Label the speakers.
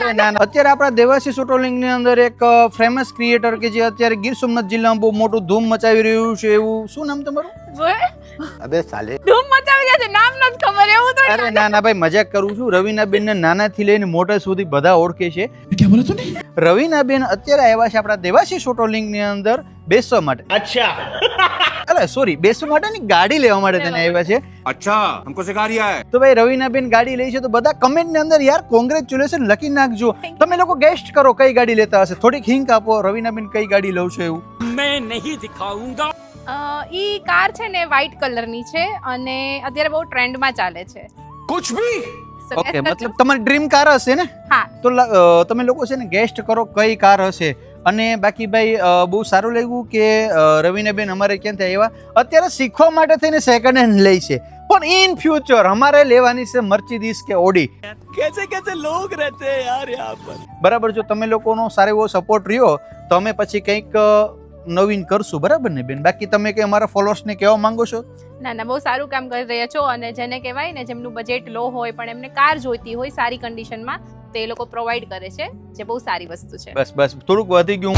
Speaker 1: અરે ના ના, અત્યારે આપણા દેવાશીષ ઓટોલિંક ની અંદર એક ફેમસ ક્રિએટર કે જે અત્યારે ગીર સોમનાથ જિલ્લામાં બહુ મોટું ધૂમ મચાવી રહ્યું છે, એવું શું નામ તમારું?
Speaker 2: અબે સાલે
Speaker 3: ધૂમ મચાવી રહ્યા છે, નામ નથી ખબર એવું તો.
Speaker 1: અરે ના ના ભાઈ, મજાક કરું છું. રવીનાબેન ને નાનાથી લઈને મોટા સુધી બધા ઓળખે છે.
Speaker 4: क्या बोला तूने?
Speaker 1: રવીનાબેન અત્યારે આવ્યા છે આપણા દેવાશીષ ઓટોલિંક ની અંદર બેસવા માટે.
Speaker 2: અચ્છા
Speaker 1: અરે સોરી, બેસવા માટેની ગાડી લેવા માટે તેને આવ્યા છે.
Speaker 4: अच्छा हमको सिखा रिया है.
Speaker 1: તો ભાઈ રવીનાબેન ગાડી લઈ છે તો બધા કમેન્ટ ની અંદર યાર કોંગ્રેચ્યુલેશન લખી નાખજો. તમે લોકો ગેસ્ટ કરો કઈ ગાડી લેતા હશે, થોડીક હિંક આપો. રવીનાબેન કઈ ગાડી લઉં છે એવું?
Speaker 4: मैं नहीं दिखाऊंगा.
Speaker 3: ઈ કાર છે ને વ્હાઈટ કલરની છે અને અત્યારે બહુ ટ્રેન્ડમાં ચાલે છે.
Speaker 4: कुछ भी.
Speaker 1: ઓકે, મતલબ તમારી ડ્રીમ કાર હશે ને?
Speaker 3: હા.
Speaker 1: તો તમે લોકો છે ને ગેસ્ટ કરો કઈ કાર હશે. અને બાકી ભાઈ બહુ સારું લાગ્યું કે રવીનાબેન અમારે ક્યાંથી આવ્યા. અત્યારે શીખવા માટે થઈને સેકન્ડ હેન્ડ લે છે, પણ ઇન ફ્યુચર અમારે લેવાની છે મર્સિડીઝ કે ઓડી.
Speaker 4: कैसे कैसे लोग रहते हैं यार यहाँ पर.
Speaker 1: બરાબર, જો તમે લોકોનો સારો એવો સપોર્ટ રહ્યો તો અમે પછી કંઈક નવીન કરશું, બરાબર ને બેન? બાકી તમે કે અમારા ફોલોઅર્સને કહેવા માંગો છો?
Speaker 3: ના ના, બહુ સારું કામ કરી રહ્યા છો અને જેને કહેવાય ને જેમનું બજેટ લો હોય પણ એમને કાર જોઈતી હોય સારી કન્ડિશનમાં તો એ લોકો પ્રોવાઈડ કરે છે, જે બહુ સારી વસ્તુ છે.
Speaker 1: બસ બસ, થોડુંક વધી ગયું.